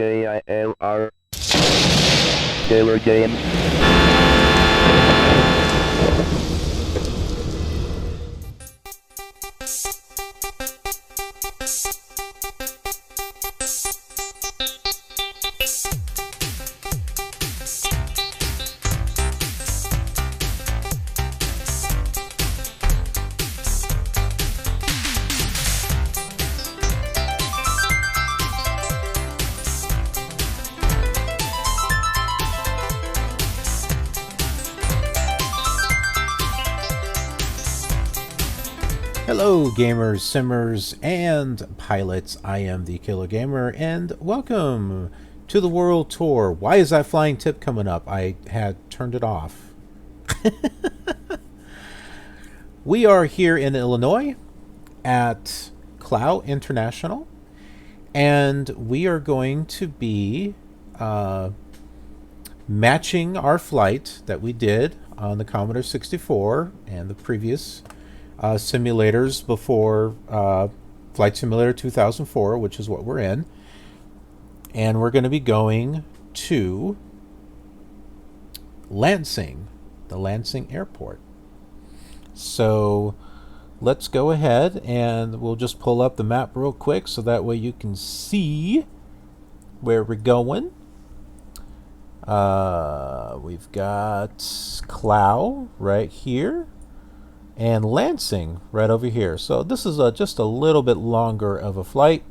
KILR Killer Game. Hello gamers, simmers, and pilots. I am the Killer Gamer, and welcome to the World Tour. Why is that flying tip coming up? I had turned it off. We are here in Illinois at Clow International, and we are going to be matching our flight that we did on the Commodore 64 and the previous simulators before Flight Simulator 2004, which is what we're in. And we're going to be going to Lansing, the Lansing Airport. So let's go ahead and we'll just pull up the map real quick so that way you can see where we're going. We've got Clow right here and Lansing right over here. So this is just a little bit longer of a flight.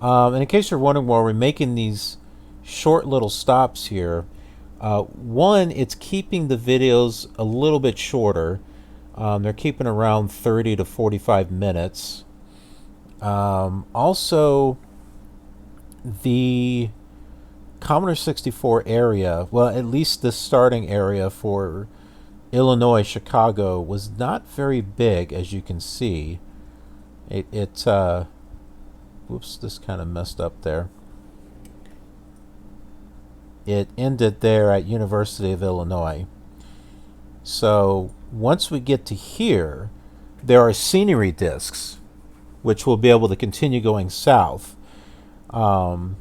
And in case you're wondering why we're making these short little stops here, one, it's keeping the videos a little bit shorter. They're keeping around 30 to 45 minutes. Also, the Commodore 64 area, well, at least the starting area for Illinois, Chicago, was not very big, as you can see. Whoops, this kind of messed up there. It ended there at University of Illinois. So once we get to here, there are scenery discs, which will be able to continue going south. And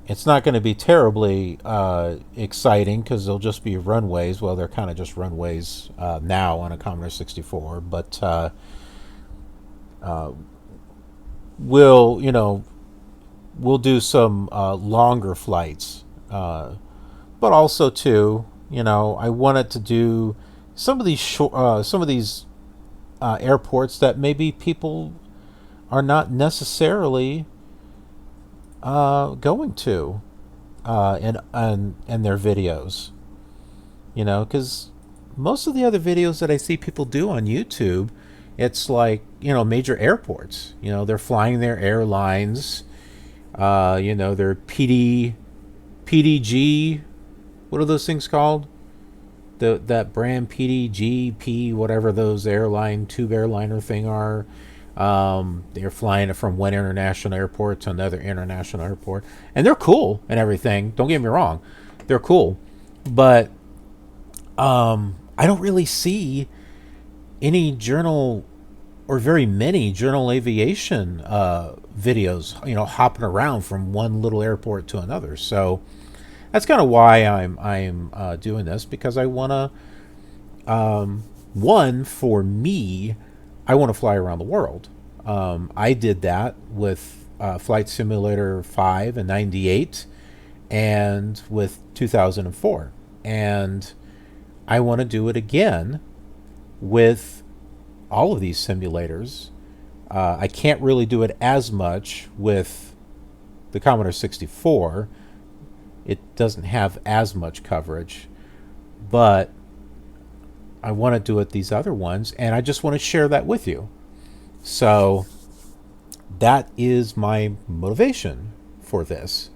it's not going to be terribly exciting because they'll just be runways. Well, they're kind of just runways now on a Commodore 64, but we'll do some longer flights, but also too, I wanted to do some of these airports that maybe people are not necessarily going to in their videos, because most of the other videos that I see people do on YouTube, it's like major airports. They're flying their airlines, their PDG, what are those things called? That brand PDG, whatever those tube airliner thing are. They're flying it from one international airport to another international airport, and they're cool and everything. Don't get me wrong, they're cool, but I don't really see any journal or very many journal aviation videos, hopping around from one little airport to another. So that's kind of why I'm doing this, because I want to, one, for me, I want to fly around the world. I did that with Flight Simulator 5 in '98 and with 2004. And I want to do it again with all of these simulators. I can't really do it as much with the Commodore 64. It doesn't have as much coverage, but I want to do it these other ones, and I just want to share that with you. So that is my motivation for this.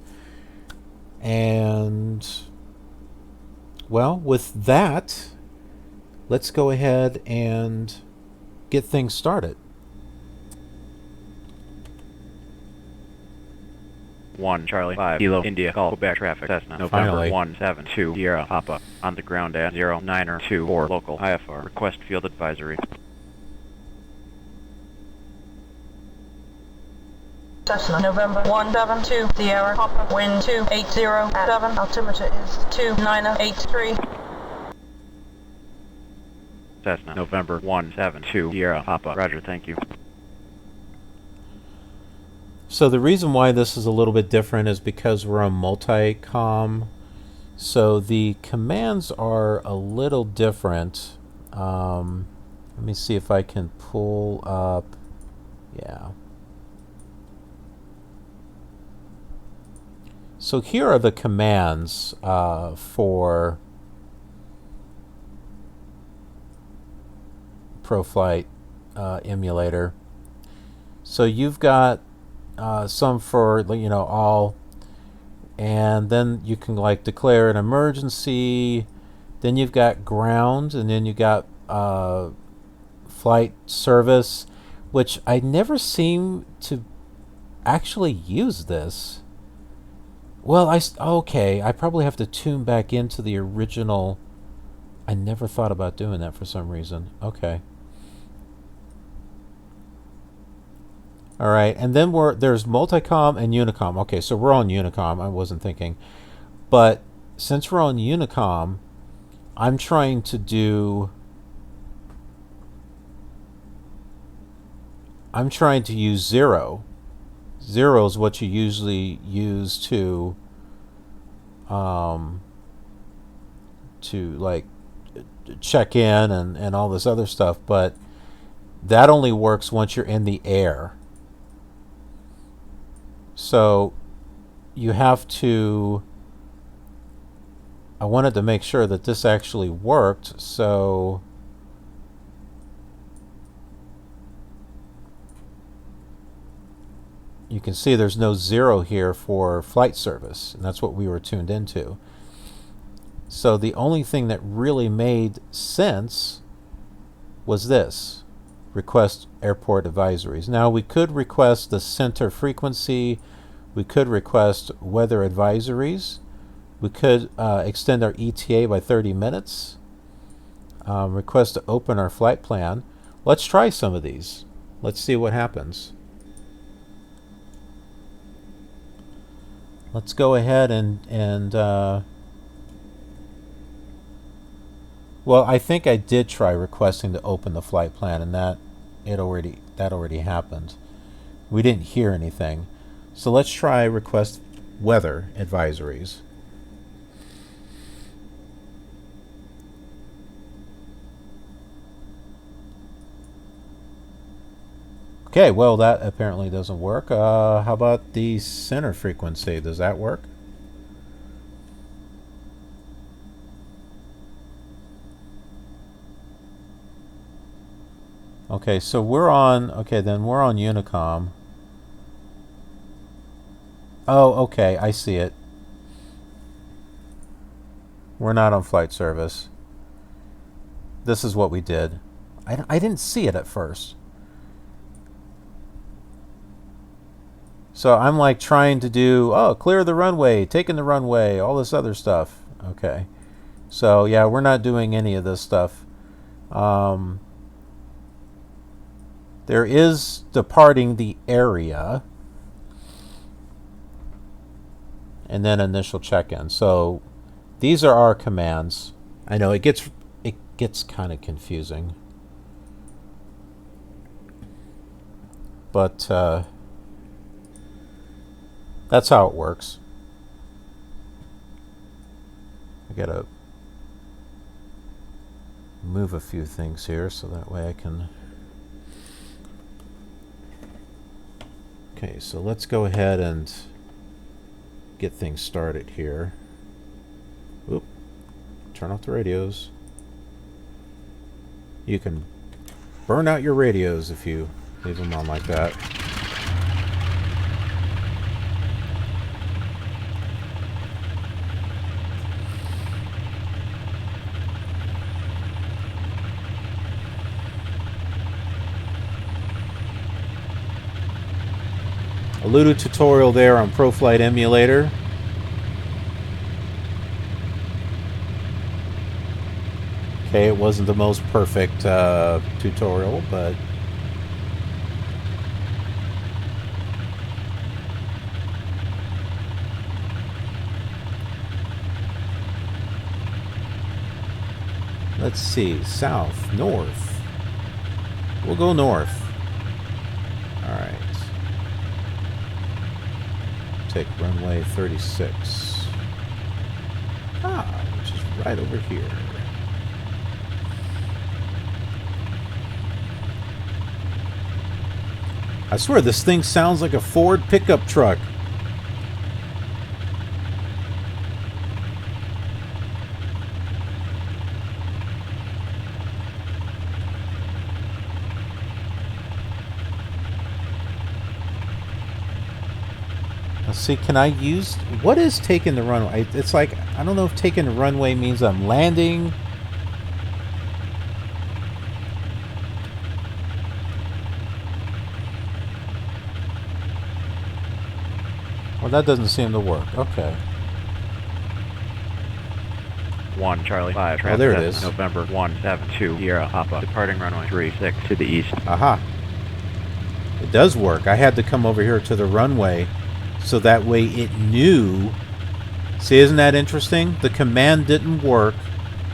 And well, with that, let's go ahead and get things started. 1 Charlie 5 Kilo India Golf Quebec traffic Cessna November Finally. 172 Sierra Papa on the ground at 0924 local IFR request field advisory. Cessna, November 172, Sierra, Papa, wind 280 at 7, altimeter is 2983. Cessna, November 172, Sierra, Papa. Roger, thank you. So the reason why this is a little bit different is because we're on multi-com. So the commands are a little different. Let me see if I can pull up. Yeah. So here are the commands for ProFlight Emulator. So you've got some for, you know, all, and then you can like declare an emergency. Then you've got ground, and then you got flight service, which I never seem to actually use this. Well, okay, I probably have to tune back into the original. I never thought about doing that for some reason. Okay. All right, and then there's multicom and unicom. Okay, so we're on unicom. I wasn't thinking. But since we're on unicom, I'm trying to use 0. 0 is what you usually use to like check in and all this other stuff, but that only works once you're in the air. So you have to, I wanted to make sure that this actually worked, so you can see there's no 0 here for flight service, and that's what we were tuned into. So the only thing that really made sense was this: request airport advisories. Now we could request the center frequency, we could request weather advisories, we could extend our ETA by 30 minutes, request to open our flight plan. Let's try some of these. Let's see what happens. Let's go ahead and well, I think I did try requesting to open the flight plan, and that already happened. We didn't hear anything. So let's try request weather advisories. Okay, well, that apparently doesn't work. How about the center frequency? Does that work? Okay, so we're on, okay, then we're on Unicom. Oh, okay, I see it. We're not on flight service. This is what we did. I didn't see it at first. So I'm like trying to do, oh, clear the runway, taking the runway, all this other stuff. Okay. So yeah, we're not doing any of this stuff. There is departing the area, and then initial check-in. So these are our commands. I know it gets kind of confusing, but that's how it works. I gotta move a few things here so that way I can. Okay, so let's go ahead and get things started here. Oop, turn off the radios. You can burn out your radios if you leave them on like that. A little tutorial there on ProFlight Emulator. Okay, it wasn't the most perfect tutorial, but Let's see. South, north. We'll go north. Alright. Take runway 36. Which is right over here. I swear, this thing sounds like a Ford pickup truck. Let's see, can I use... What is taking the runway? It's like, I don't know if taking the runway means I'm landing... Well, that doesn't seem to work. Okay. 1 Charlie 5. Oh, there it is. November 172. Sierra Papa. Departing runway 36 to the east. Aha. It does work. I had to come over here to the runway so that way it knew. See, isn't that interesting? The command didn't work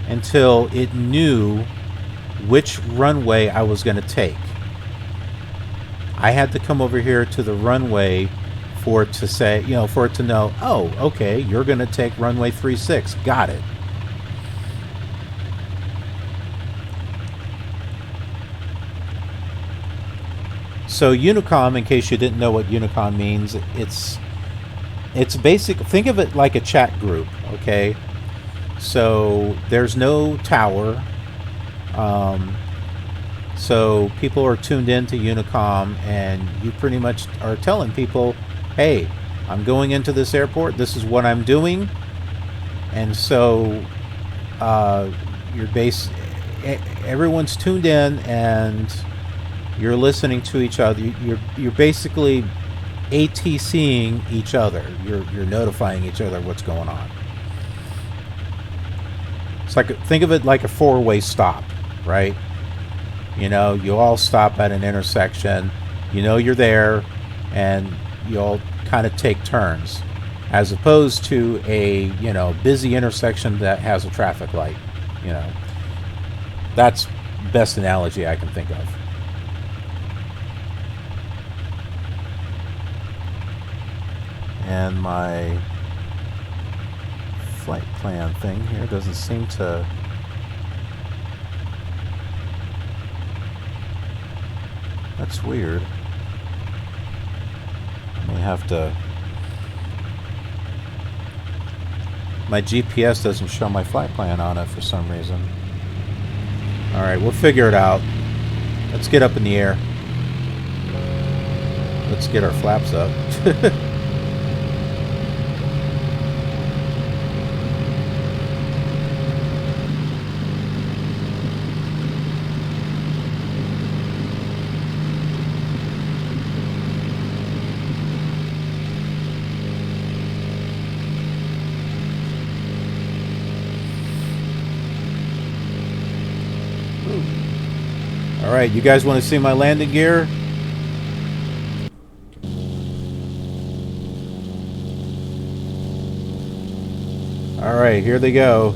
until it knew which runway I was going to take. I had to come over here to the runway for it to say, you know, for it to know, oh, okay, you're going to take runway 36. Got it. So Unicom, in case you didn't know what Unicom means, it's basic. Think of it like a chat group, okay? So there's no tower. So people are tuned in to Unicom, and you pretty much are telling people, hey, I'm going into this airport, this is what I'm doing. And so everyone's tuned in, and you're listening to each other. You're basically ATCing each other. You're notifying each other what's going on. It's like, think of it like a four-way stop, right? You know, you all stop at an intersection. You know you're there, and you all kind of take turns, as opposed to a, you know, busy intersection that has a traffic light. You know, that's the best analogy I can think of. And my flight plan thing here doesn't seem to... That's weird. I may have to... My GPS doesn't show my flight plan on it for some reason. Alright, we'll figure it out. Let's get up in the air. Let's get our flaps up. Alright, you guys want to see my landing gear? Alright, here they go.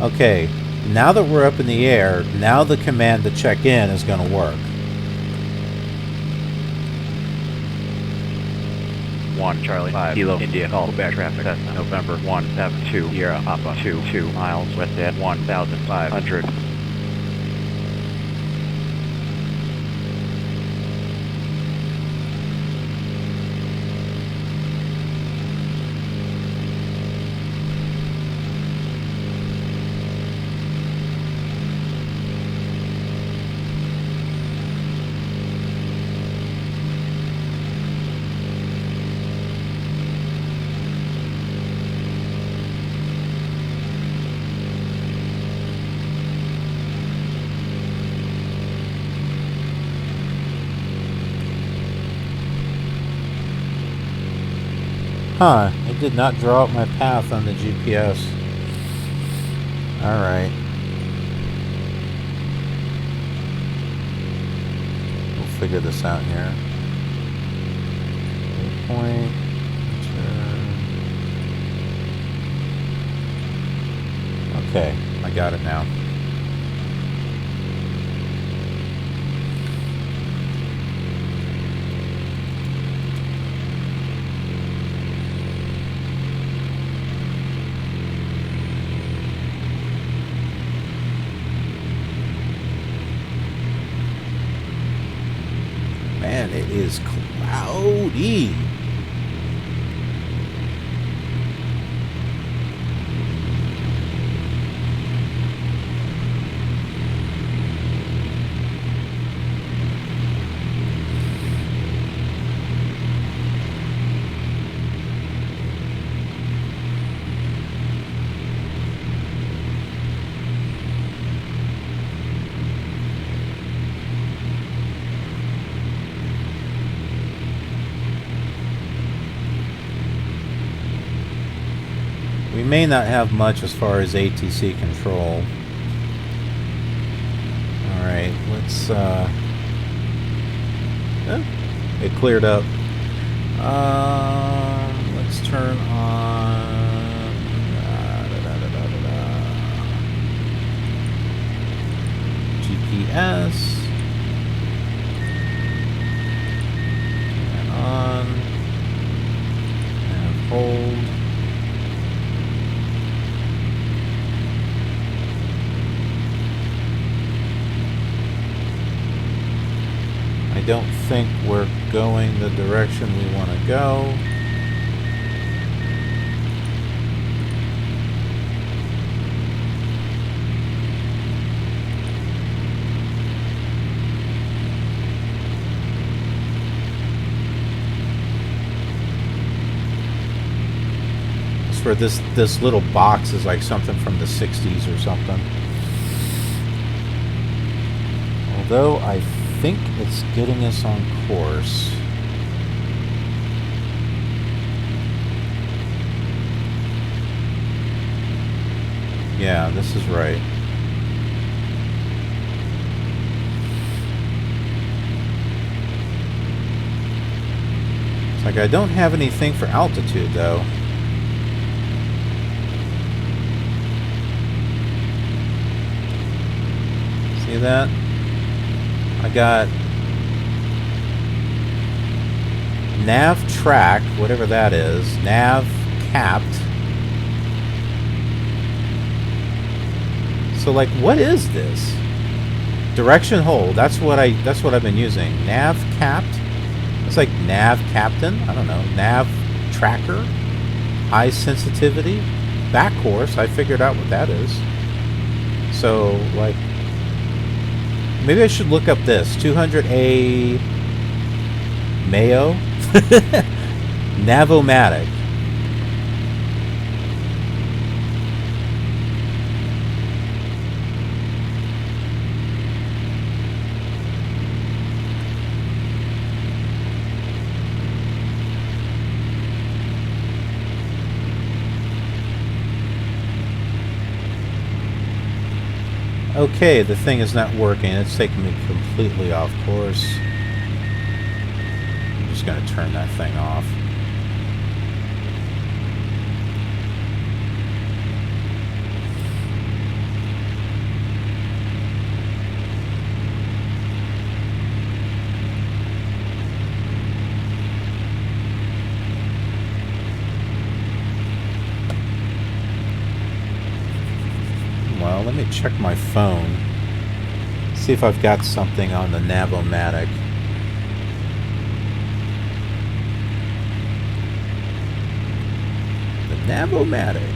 Okay, now that we're up in the air, now the command to check in is going to work. 1 Charlie 5 Kilo India call back traffic Cessna November 172 Sierra Papa 2 miles west at 1,500. Huh, it did not draw up my path on the GPS. Alright. We'll figure this out here. Point. Okay, I got it now. Man, it is cloudy. We may not have much as far as ATC control. Alright, let's it cleared up. Let's turn on GPS. Turn on. And hold. I don't think we're going the direction we want to go. I swear this little box is like something from the 60s or something. Although I think it's getting us on course. Yeah, this is right. It's like I don't have anything for altitude though. See that? I got nav track, whatever that is, nav capped. So like, what is this? Direction hold. That's what I've been using. Nav capped. It's like nav captain. I don't know. Nav tracker. High sensitivity. Back course. I figured out what that is. So like. Maybe I should look up this 200A Mayo Navomatic. Okay, the thing is not working. It's taking me completely off course. I'm just going to turn that thing off. Well, let me check my phone. See if I've got something on the Navomatic. The Navomatic.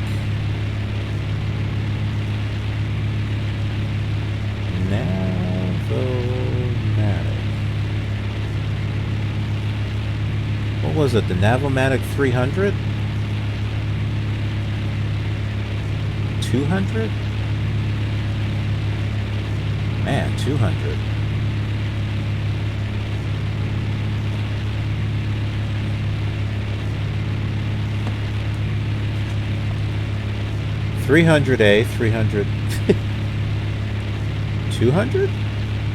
Navomatic. What was it? The Navomatic 300? 200? Man, 200. 300A, 200?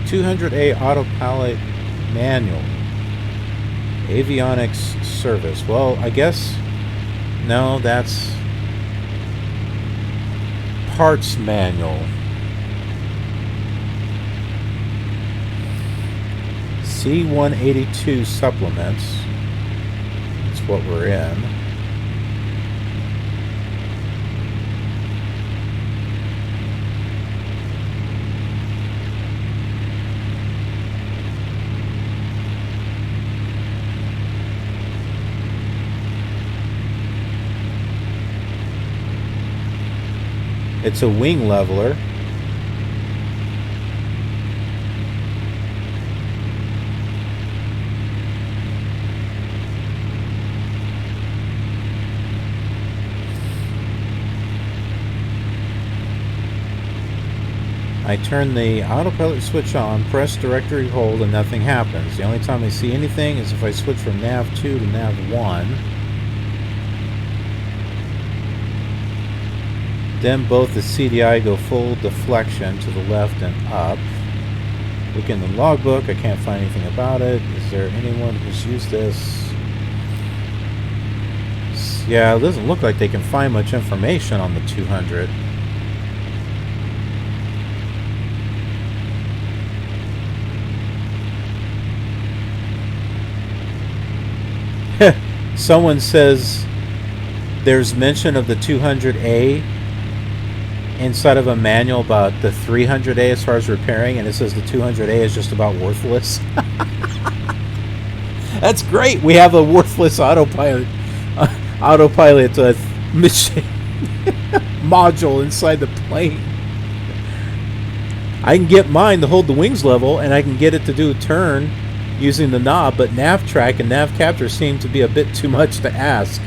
200A autopilot manual. Avionics service. Well, I guess... No, that's... parts manual. C-182 supplements. That's what we're in. It's a wing leveler. I turn the autopilot switch on, press directory hold, and nothing happens. The only time I see anything is if I switch from nav 2 to nav 1. Then both the CDI go full deflection to the left and up. Look in the logbook, I can't find anything about it. Is there anyone who's used this? Yeah, it doesn't look like they can find much information on the 200. Someone says there's mention of the 200A inside of a manual about the 300A as far as repairing, and it says the 200A is just about worthless. That's great. We have a worthless autopilot machine module inside the plane. I can get mine to hold the wings level, and I can get it to do a turn using the knob, but nav track and nav capture seem to be a bit too much to ask.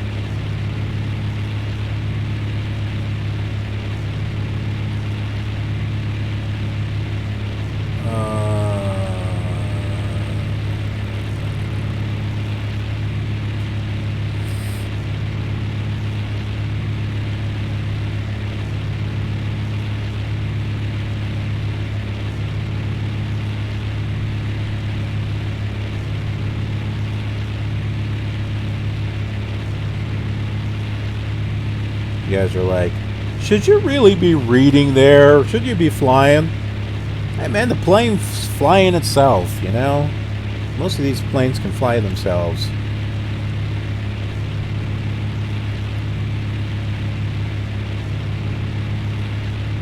You guys are like, should you really be reading there? Should you be flying? Hey man, the plane's flying itself, you know? Most of these planes can fly themselves.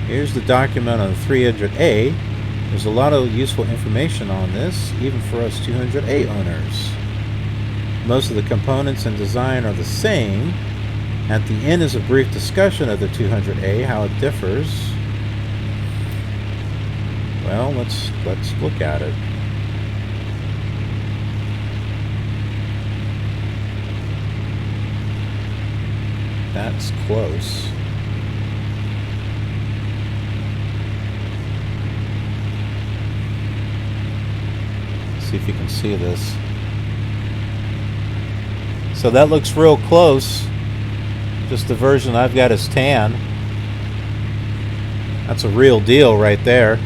Here's the document on the 300A. There's a lot of useful information on this, even for us 200A owners. Most of the components and design are the same. At the end is a brief discussion of the 200A, how it differs. Well, let's look at it. That's close. See if you can see this. So that looks real close. Just the version I've got is tan. That's a real deal right there.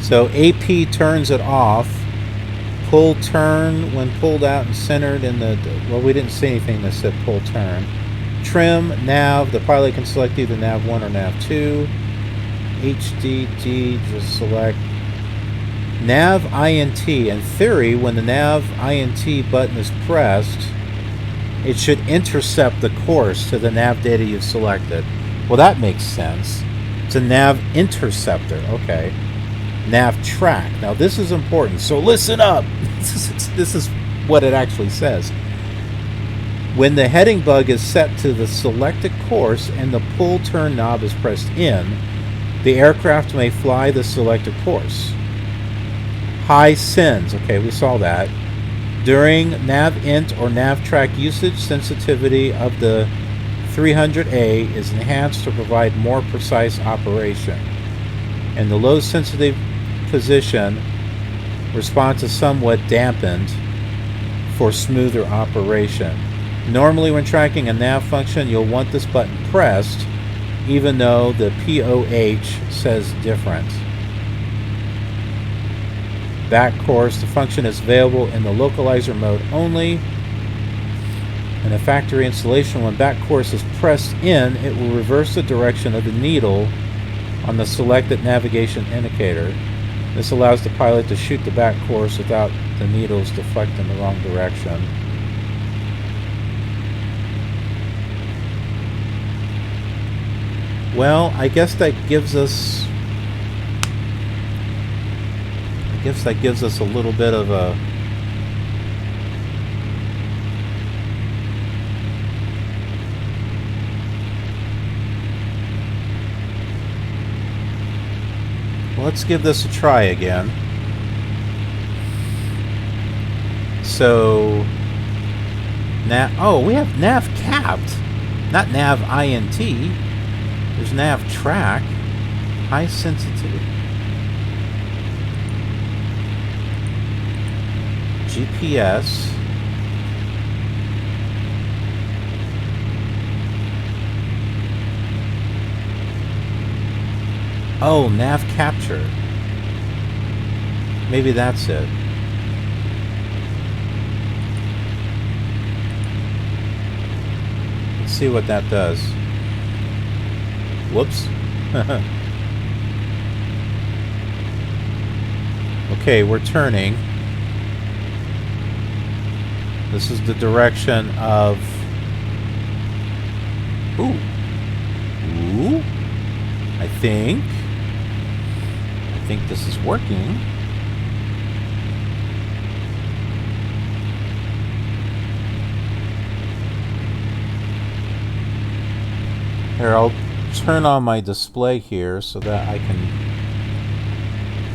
So AP turns it off. Pull turn when pulled out and centered in the... Well, we didn't see anything that said pull turn. Trim, nav. The pilot can select either nav 1 or nav 2. HDD, just select. Nav INT. In theory, when the Nav INT button is pressed, it should intercept the course to the nav data you've selected. Well, that makes sense. It's a nav interceptor. Okay. Nav track. Now, this is important, so listen up. This is what it actually says. When the heading bug is set to the selected course and the pull turn knob is pressed in, the aircraft may fly the selected course. High sends, okay, we saw that. During nav int or nav track usage, sensitivity of the 300A is enhanced to provide more precise operation. In the low sensitive position, response is somewhat dampened for smoother operation. Normally when tracking a nav function, you'll want this button pressed, even though the POH says different. Back course, the function is available in the localizer mode only. In a factory installation, when back course is pressed in, it will reverse the direction of the needle on the selected navigation indicator. This allows the pilot to shoot the back course without the needles deflecting in the wrong direction. Well, I guess that gives us a little bit of a let's give this a try again. So we have nav capped, not nav INT. There's nav track, high sensitivity, GPS, oh, nav capture. Maybe that's it. Let's see what that does. Whoops. Okay, we're turning. This is the direction of... Ooh. I think this is working. Here, I'll turn on my display here so that I can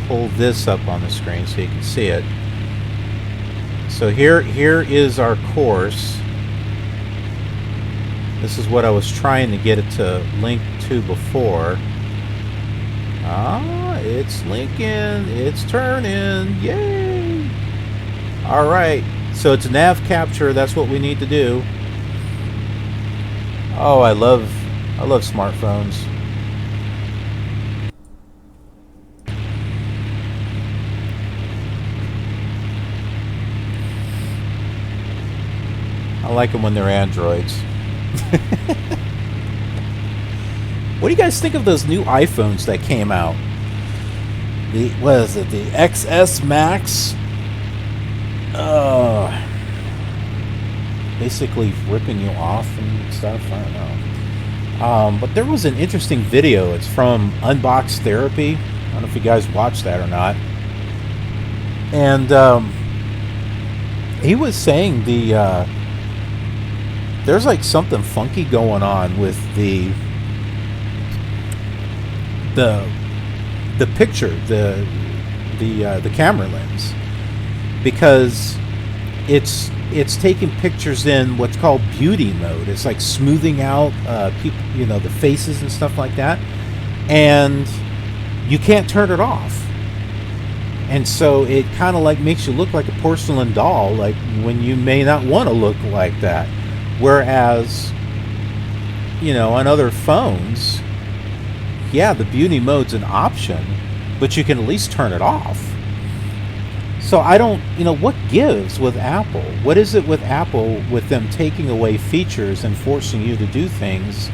pull this up on the screen so you can see it. So here is our course. This is what I was trying to get it to link to before. Ah, it's linking, it's turning, yay! Alright, so it's nav capture, that's what we need to do. Oh, I love smartphones. I like them when they're Androids. What do you guys think of those new iPhones that came out? What is it? The XS Max? Basically ripping you off and stuff. I don't know. But there was an interesting video. It's from Unbox Therapy. I don't know if you guys watched that or not. And he was saying there's like something funky going on with the picture, the camera lens, because it's taking pictures in what's called beauty mode. It's like smoothing out people, the faces and stuff like that, and you can't turn it off. And so it kind of like makes you look like a porcelain doll, like when you may not want to look like that. Whereas, on other phones, yeah, the beauty mode's an option, but you can at least turn it off. So I don't, what gives with Apple? What is it with Apple with them taking away features and forcing you to do things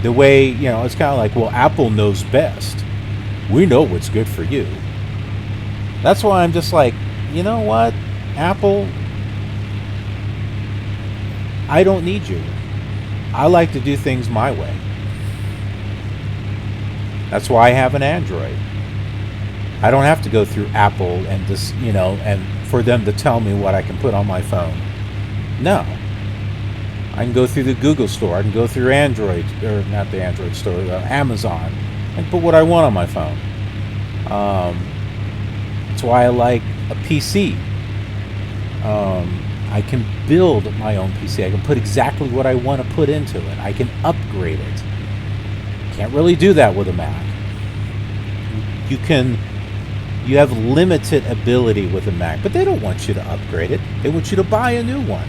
the way, it's kind of like, well, Apple knows best. We know what's good for you. That's why I'm just like, you know what, Apple, I don't need you. I like to do things my way. That's why I have an Android. I don't have to go through Apple and just, and for them to tell me what I can put on my phone. No. I can go through the Google store. I can go through Android, or not the Android store, Amazon, and put what I want on my phone. That's why I like a PC. I can build my own PC. I can put exactly what I want to put into it. I can upgrade it. Can't really do that with a Mac. You can You have limited ability with a Mac, but they don't want you to upgrade it. They want you to buy a new one.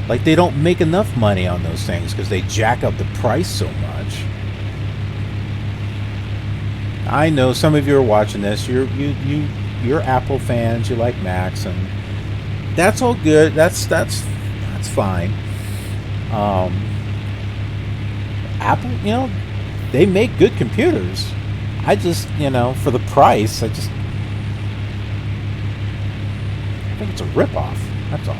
Like, they don't make enough money on those things because they jack up the price so much. I know some of you are watching this. You're Apple fans. You like Macs, and that's all good. That's fine. Apple, you know, they make good computers. I just, you know, for the price, I think it's a ripoff. That's all.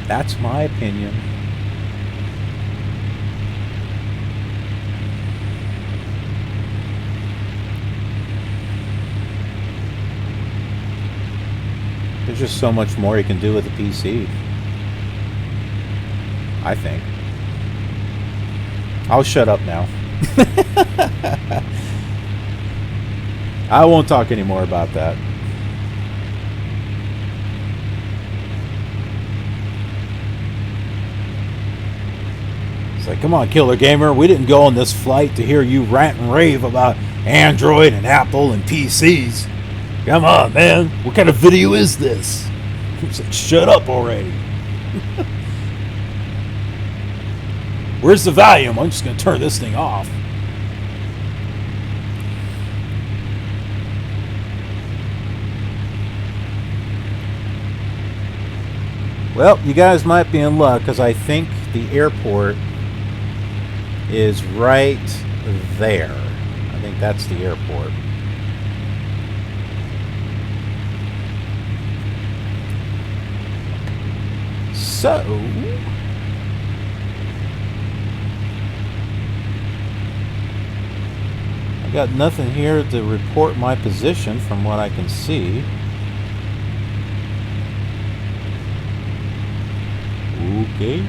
That's my opinion. There's just so much more you can do with a PC, I think. I'll shut up now. I won't talk anymore about that. It's like, come on, Killer Gamer. We didn't go on this flight to hear you rant and rave about Android and Apple and PCs. Come on, man. What kind of video is this? It's like, shut up already. Where's the volume? I'm just going to turn this thing off. Well, you guys might be in luck because I think the airport is right there. I think that's the airport. So, I got nothing here to report my position from what I can see. Okay.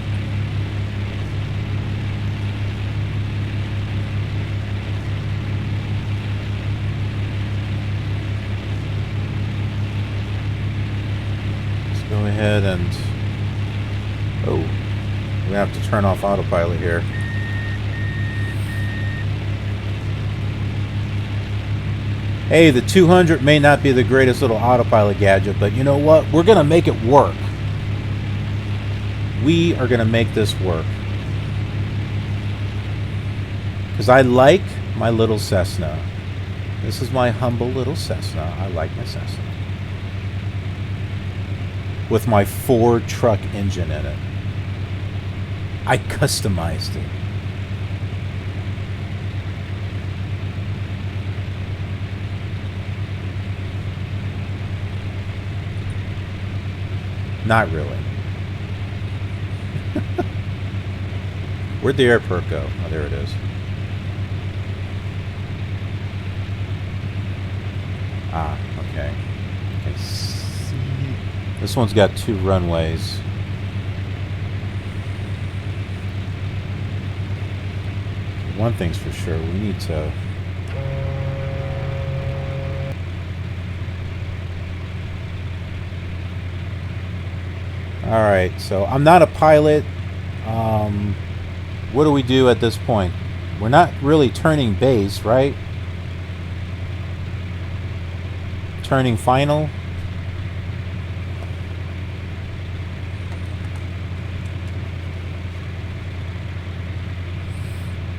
Let's go ahead and... Oh, we have to turn off autopilot here. Hey, the 200 may not be the greatest little autopilot gadget, but you know what? We're going to make it work. We are going to make this work. Because I like my little Cessna. This is my humble little Cessna. I like my Cessna. With my Ford truck engine in it. I customized it. Not really. Where'd the airport go? Oh, there it is. Ah, okay. I see. This one's got 2 runways. One thing's for sure, we need to... Alright, so I'm not a pilot. What do we do at this point? We're not really turning base, right? Turning final.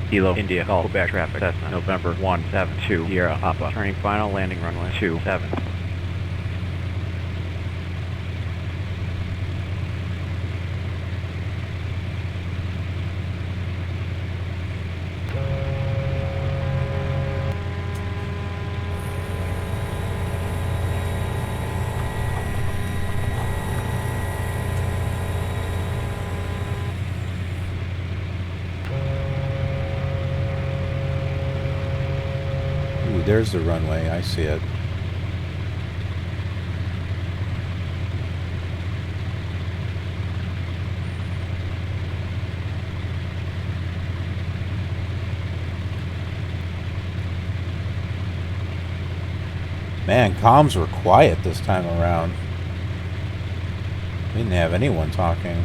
Kilo, India, call back traffic, Cessna, November 172, Sierra, Papa, turning final, landing runway 27. There's the runway. I see it. Man, comms were quiet this time around. We didn't have anyone talking.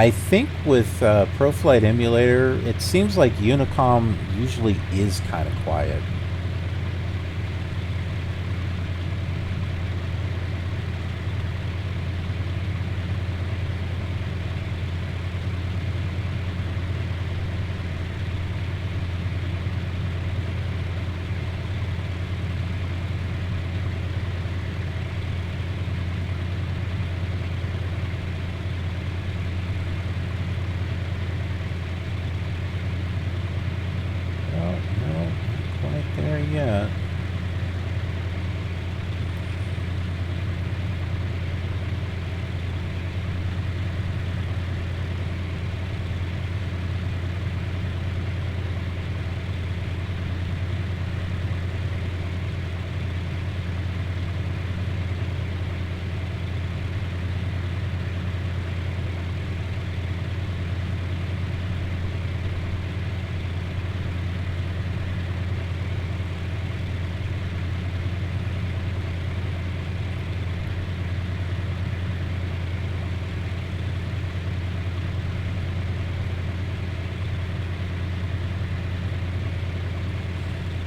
I think with ProFlight Emulator, it seems like Unicom usually is kind of quiet.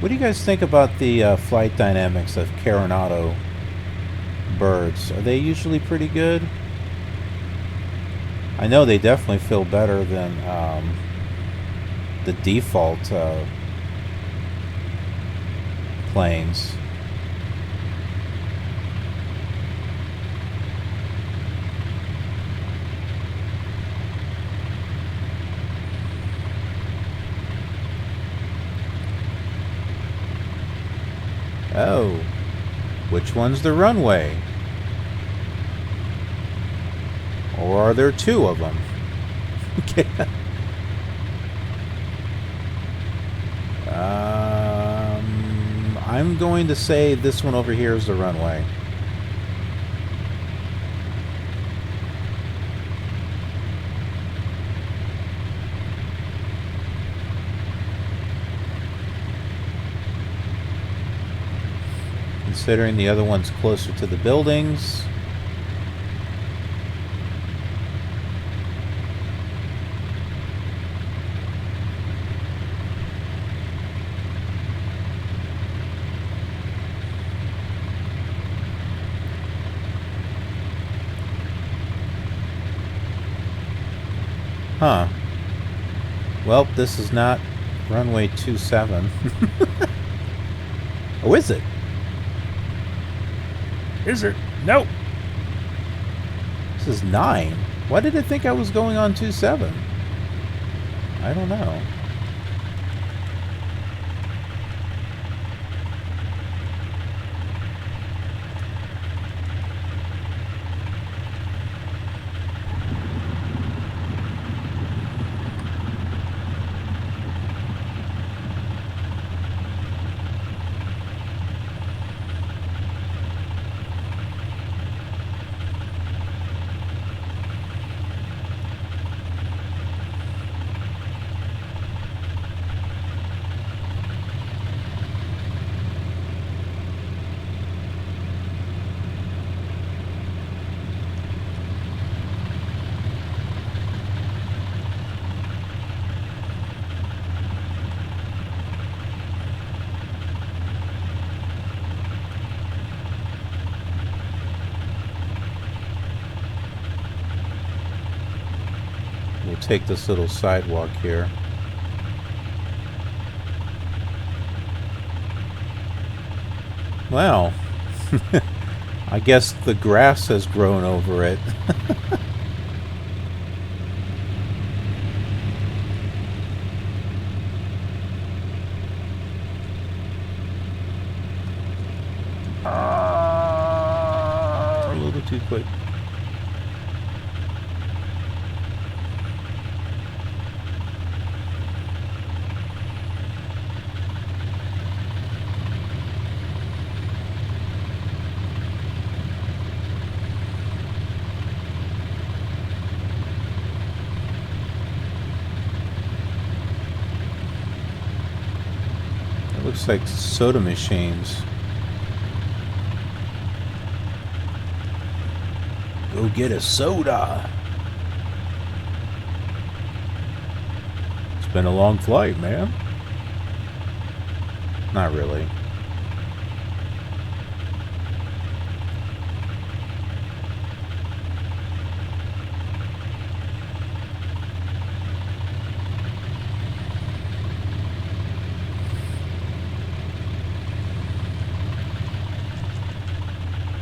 What do you guys think about the flight dynamics of Carenado birds? Are they usually pretty good? I know they definitely feel better than the default planes. Oh, which one's the runway? Or are there two of them? Okay. I'm going to say this one over here is the runway. Considering the other one's closer to the buildings. Huh. Well, this is not runway 27. Oh, is it? Is it? Nope. This is 9. Why did it think I was going on 27? I don't know. Take this little sidewalk here. Wow. I guess the grass has grown over it. A little too quick. Looks like soda machines. Go get a soda. been a long flight, man. Not really.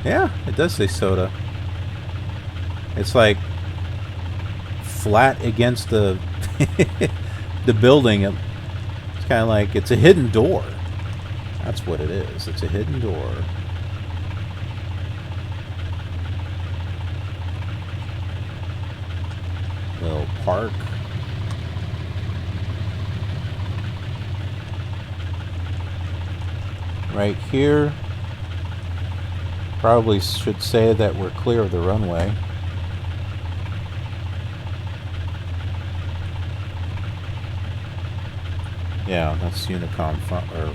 Yeah, it does say soda. It's like flat against the the building. It's kind of like it's a hidden door. That's what it is. It's a hidden door. Little park. Right here. Probably should say that we're clear of the runway. Yeah, that's Unicom or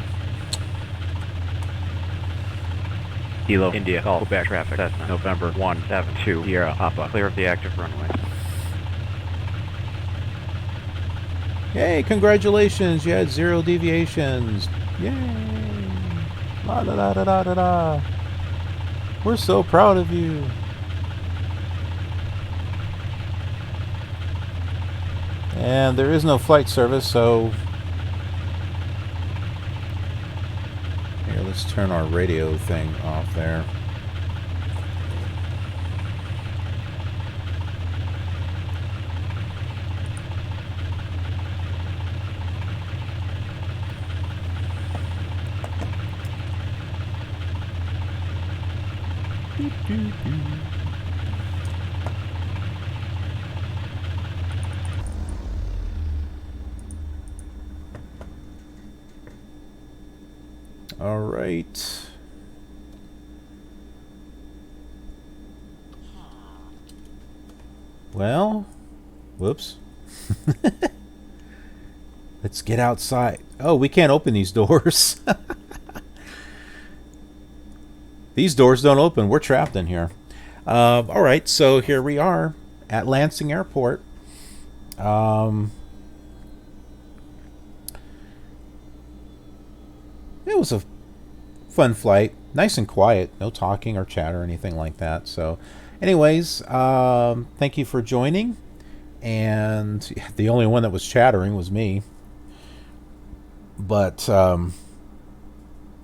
Kilo India call back traffic Cessna November 172 Sierra Papa clear of the active runway. Hey, congratulations! You had 0 deviations. Yay! La da da da da da da. We're so proud of you. And there is no flight service, so here, let's turn our radio thing off there. All right. Well, whoops. Let's get outside. Oh, we can't open these doors. These doors don't open. We're trapped in here. All right, so here we are at Lansing Airport. It was a fun flight. Nice and quiet. No talking or chat or anything like that. So anyways, thank you for joining. And the only one that was chattering was me. But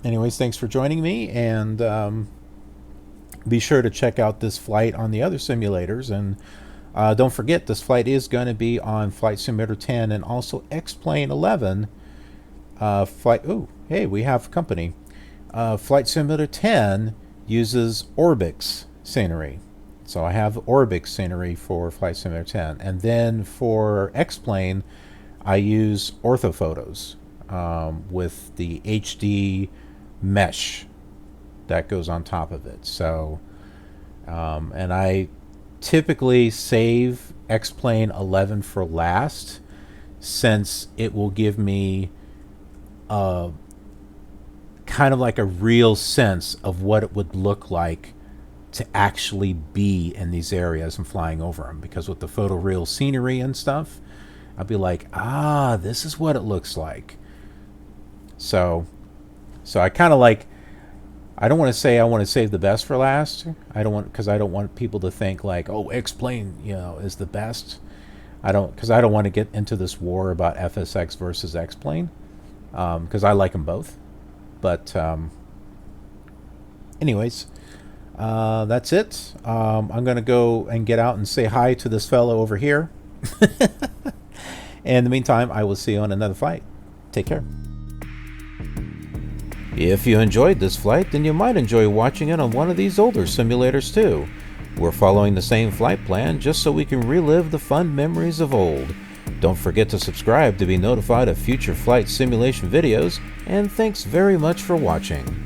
anyways, thanks for joining me. And be sure to check out this flight on the other simulators. And don't forget, this flight is going to be on Flight Simulator 10 and also X-Plane 11. Oh, hey, we have company. Flight Simulator 10 uses Orbix scenery. So I have Orbix scenery for Flight Simulator 10. And then for X-Plane, I use orthophotos with the HD mesh that goes on top of it. So, and I typically save X-Plane 11 for last, since it will give me kind of like a real sense of what it would look like to actually be in these areas and flying over them. Because with the photoreal scenery and stuff, I'll be like, ah, this is what it looks like. So I kind of like, I don't want to say I want to save the best for last. Because I don't want people to think like, oh, X-Plane, is the best. Because I don't want to get into this war about FSX versus X-Plane. Because I like them both. But anyways, that's it. I'm going to go and get out and say hi to this fellow over here. In the meantime, I will see you on another flight. Take care. If you enjoyed this flight, then you might enjoy watching it on one of these older simulators too. We're following the same flight plan just so we can relive the fun memories of old. Don't forget to subscribe to be notified of future flight simulation videos, and thanks very much for watching.